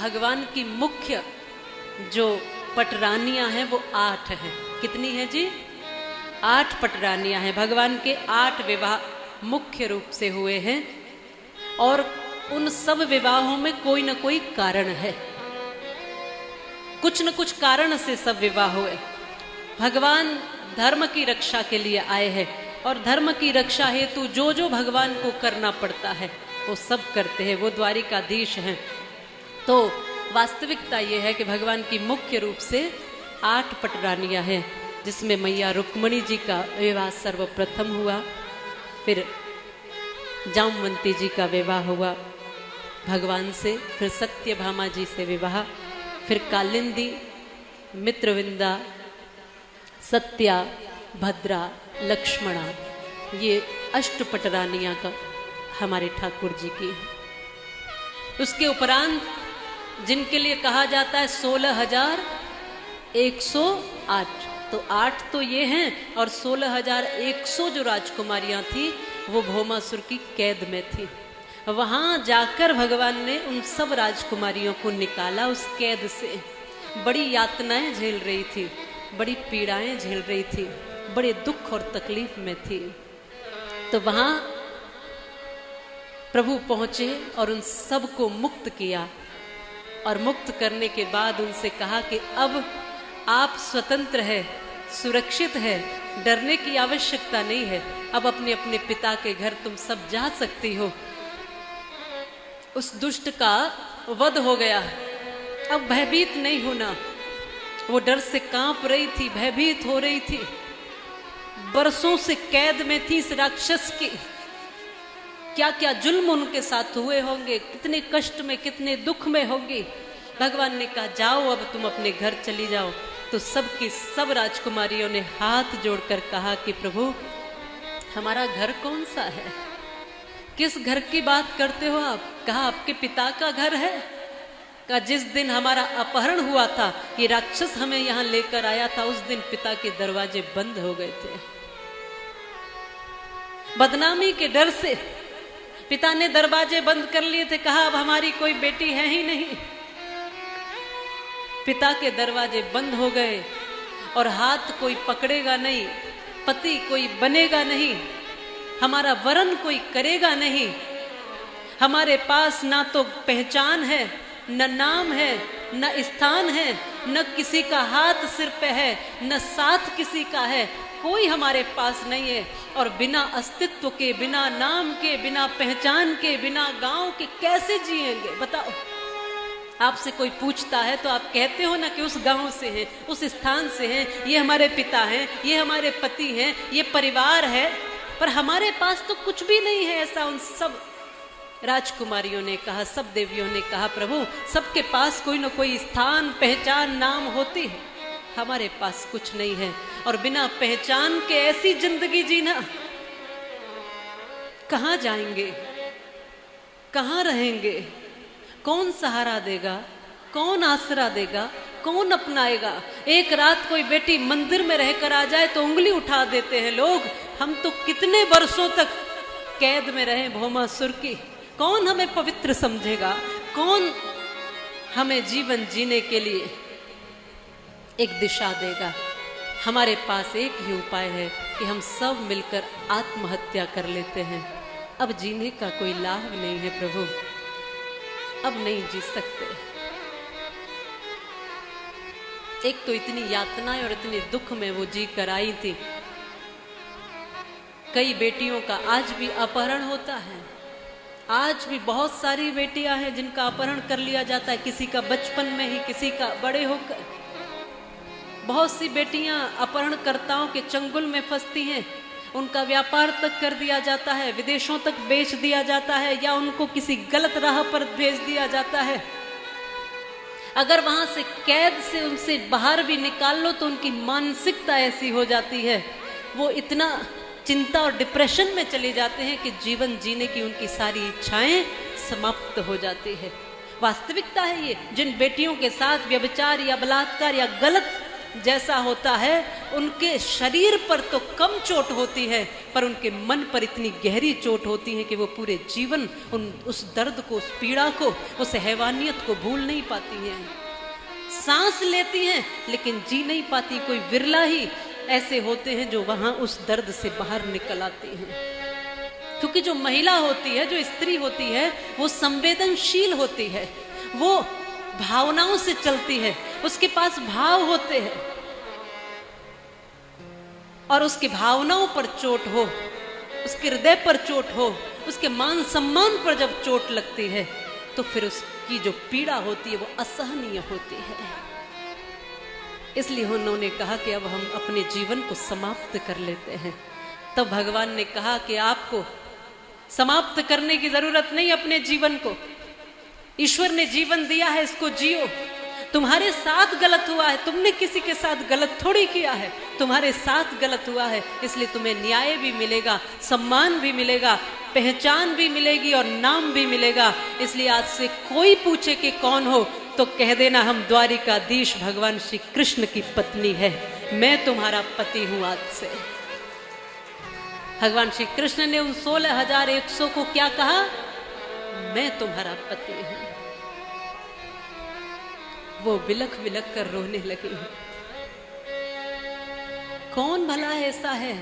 भगवान की मुख्य जो पटरानियां हैं वो 8 हैं। कितनी है जी? 8 पटरानियां हैं। भगवान के 8 विवाह मुख्य रूप से हुए हैं और उन सब विवाहों में कोई न कोई कारण है, कुछ न कुछ कारण से सब विवाह हुए। भगवान धर्म की रक्षा के लिए आए हैं और धर्म की रक्षा हेतु जो जो भगवान को करना पड़ता है वो सब करते हैं। वो द्वारिकाधीश हैं। तो वास्तविकता ये है कि भगवान की मुख्य रूप से 8 पटरानियां हैं, जिसमें मैया रुक्मणी जी का विवाह सर्वप्रथम हुआ, फिर जामवंती जी का विवाह हुआ भगवान से, फिर सत्यभामा जी से विवाह, फिर कालिंदी, मित्रविंदा, सत्या, भद्रा, लक्ष्मणा, ये अष्टपटरानियां का हमारे ठाकुर जी की है। उसके उपरांत जिनके लिए कहा जाता है 16,108, तो 8 तो ये हैं और 16,100 जो राजकुमारियां थी वो भौमासुर की कैद में थी। वहां जाकर भगवान ने उन सब राजकुमारियों को निकाला उस कैद से। बड़ी यातनाएं झेल रही थी, बड़ी पीड़ाएं झेल रही थी, बड़े दुख और तकलीफ में थी। तो वहां प्रभु पहुंचे और उन सब को मुक्त किया और मुक्त करने के बाद उनसे कहा कि अब आप स्वतंत्र है, सुरक्षित है, डरने की आवश्यकता नहीं है, अब अपने अपने पिता के घर तुम सब जा सकती हो। उस दुष्ट का वध हो गया, अब भयभीत नहीं होना। वो डर से कांप रही थी, भयभीत हो रही थी, बरसों से कैद में थी इस राक्षस की। क्या क्या जुल्म उनके साथ हुए होंगे, कितने कष्ट में, कितने दुख में होंगे। भगवान ने कहा जाओ अब तुम अपने घर चली जाओ। तो सबकी सब राजकुमारियों ने हाथ जोड़कर कहा कि प्रभु हमारा घर कौन सा है, किस घर की बात करते हो आप? कहा आपके पिता का घर है। कहा जिस दिन हमारा अपहरण हुआ था, ये राक्षस हमें यहाँ लेकर आया था, उस दिन पिता के दरवाजे बंद हो गए थे। बदनामी के डर से पिता ने दरवाजे बंद कर लिए थे। कहा अब हमारी कोई बेटी है ही नहीं। पिता के दरवाजे बंद हो गए और हाथ कोई पकड़ेगा नहीं, पति कोई बनेगा नहीं, हमारा वरण कोई करेगा नहीं। हमारे पास ना तो पहचान है, न नाम है, न स्थान है, न किसी का हाथ सिर पे है, न साथ किसी का है, कोई हमारे पास नहीं है। और बिना अस्तित्व के, बिना नाम के, बिना पहचान के, बिना गांव के कैसे जिएंगे बताओ? आपसे कोई पूछता है तो आप कहते हो ना कि उस गांव से हैं, उस स्थान से हैं, ये हमारे पिता हैं, ये हमारे पति हैं, ये परिवार है, पर हमारे पास तो कुछ भी नहीं है। ऐसा उन सब राजकुमारियों ने कहा, सब देवियों ने कहा प्रभु सबके पास कोई न कोई स्थान, पहचान, नाम होती है, हमारे पास कुछ नहीं है। और बिना पहचान के ऐसी जिंदगी जीना, कहां जाएंगे, कहां रहेंगे, कौन सहारा देगा, कौन आसरा देगा, कौन अपनाएगा? एक रात कोई बेटी मंदिर में रहकर आ जाए तो उंगली उठा देते हैं लोग। हम तो कितने वर्षों तक कैद में रहे भौमासुर की, कौन हमें पवित्र समझेगा, कौन हमें जीवन जीने के लिए एक दिशा देगा? हमारे पास एक ही उपाय है कि हम सब मिलकर आत्महत्या कर लेते हैं। अब जीने का कोई लाभ नहीं है प्रभु, अब नहीं जी सकते। एक तो इतनी यातनाएं और इतने दुख में वो जी कर आई थी। कई बेटियों का आज भी अपहरण होता है, आज भी बहुत सारी बेटियां हैं जिनका अपहरण कर लिया जाता है, किसी का बचपन में ही, किसी का बड़े होकर। बहुत सी बेटियां अपहरणकर्ताओं के चंगुल में फंसती हैं, उनका व्यापार तक कर दिया जाता है, विदेशों तक बेच दिया जाता है, या उनको किसी गलत राह पर भेज दिया जाता है। अगर वहां से कैद से उनसे बाहर भी निकाल लो तो उनकी मानसिकता ऐसी हो जाती है, वो इतना चिंता और डिप्रेशन में चले जाते हैं कि जीवन जीने की उनकी सारी इच्छाएं समाप्त हो जाती है। वास्तविकता है ये। जिन बेटियों के साथ व्यभिचार या बलात्कार या गलत जैसा होता है, उनके शरीर पर तो कम चोट होती है, पर उनके मन पर इतनी गहरी चोट होती है कि वो पूरे जीवन उस दर्द को, उस पीड़ा को, उस हैवानियत को भूल नहीं पाती हैं। सांस लेती हैं लेकिन जी नहीं पाती। कोई विरला ही ऐसे होते हैं जो वहां उस दर्द से बाहर निकल आती हैं। क्योंकि जो महिला होती है, जो स्त्री होती है, वो संवेदनशील होती है, वो भावनाओं से चलती है, उसके पास भाव होते हैं। और उसके भावनाओं पर चोट हो, उसके हृदय पर चोट हो, उसके मान सम्मान पर जब चोट लगती है, तो फिर उसकी जो पीड़ा होती है वो असहनीय होती है। इसलिए उन्होंने कहा कि अब हम अपने जीवन को समाप्त कर लेते हैं। तब भगवान ने कहा कि आपको समाप्त करने की जरूरत नहीं अपने जीवन को। ईश्वर ने जीवन दिया है, इसको जियो। तुम्हारे साथ गलत हुआ है, तुमने किसी के साथ गलत थोड़ी किया है, तुम्हारे साथ गलत हुआ है, इसलिए तुम्हें न्याय भी मिलेगा, सम्मान भी मिलेगा, पहचान भी मिलेगी और नाम भी मिलेगा। इसलिए आज से कोई पूछे कि कौन हो, तो कह देना हम द्वारिकाधीश भगवान श्री कृष्ण की पत्नी है, मैं तुम्हारा पति हूं आज से। भगवान श्री कृष्ण ने उन 16,100 को क्या कहा? मैं तुम्हारा पति हूं। वो बिलख बिलख कर रोने लगी। कौन भला ऐसा है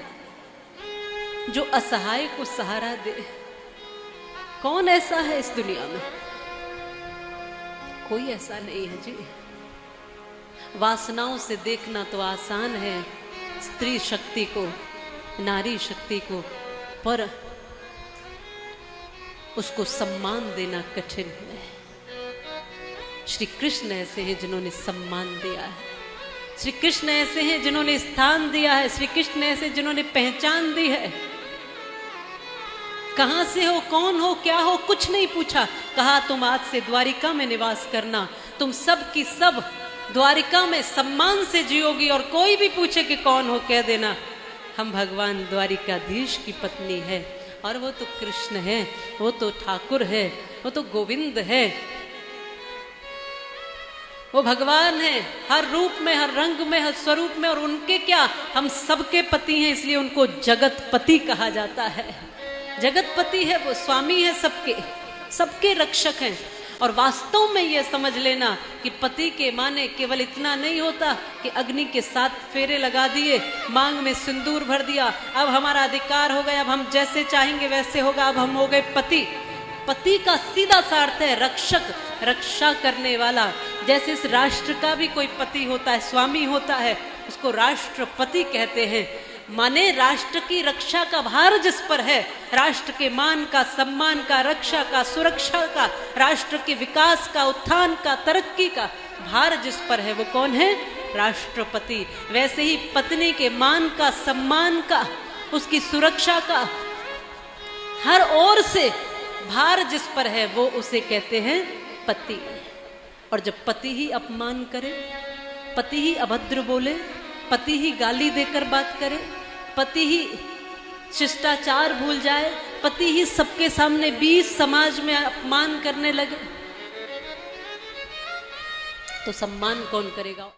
जो असहाय को सहारा दे? कौन ऐसा है इस दुनिया में? कोई ऐसा नहीं है जी। वासनाओं से देखना तो आसान है स्त्री शक्ति को, नारी शक्ति को, पर उसको सम्मान देना कठिन है। श्री कृष्ण ऐसे हैं जिन्होंने सम्मान दिया है, श्री कृष्ण ऐसे हैं जिन्होंने स्थान दिया है, श्री कृष्ण ऐसे जिन्होंने पहचान दी है। कहां से हो, कौन हो, क्या हो, कुछ नहीं पूछा। कहा तुम आज से द्वारिका में निवास करना, तुम सब की सब द्वारिका में सम्मान से जियोगी, और कोई भी पूछे कि कौन हो, कह देना हम भगवान द्वारिकाधीश की पत्नी है। और वो तो कृष्ण है, वो तो ठाकुर है, वो तो गोविंद है, वो भगवान है, हर रूप में, हर रंग में, हर स्वरूप में। और उनके क्या, हम सबके पति हैं, इसलिए उनको जगतपति कहा जाता है। जगतपति है, वो स्वामी है, सबके सबके रक्षक हैं। और वास्तव में ये समझ लेना कि पति के माने केवल इतना नहीं होता कि अग्नि के 7 फेरे लगा दिए, मांग में सिंदूर भर दिया, अब हमारा अधिकार हो गया, अब हम जैसे चाहेंगे वैसे होगा, अब हम हो गए पति। पति का सीधा सा अर्थ है रक्षक, रक्षा करने वाला। जैसे इस राष्ट्र का भी कोई पति होता है, स्वामी होता है, उसको राष्ट्रपति कहते हैं। माने राष्ट्र की रक्षा का भार जिस पर है, राष्ट्र के मान का, सम्मान का, रक्षा का, सुरक्षा का, राष्ट्र के विकास का, उत्थान का, तरक्की का भार जिस पर है, वो कौन है? राष्ट्रपति। वैसे ही पत्नी के मान का, सम्मान का, उसकी सुरक्षा का हर ओर से भार जिस पर है, वो उसे कहते हैं पति। और जब पति ही अपमान करे, पति ही अभद्र बोले, पति ही गाली देकर बात करे, पति ही शिष्टाचार भूल जाए, पति ही सबके सामने 20 समाज में अपमान करने लगे, तो सम्मान कौन करेगा?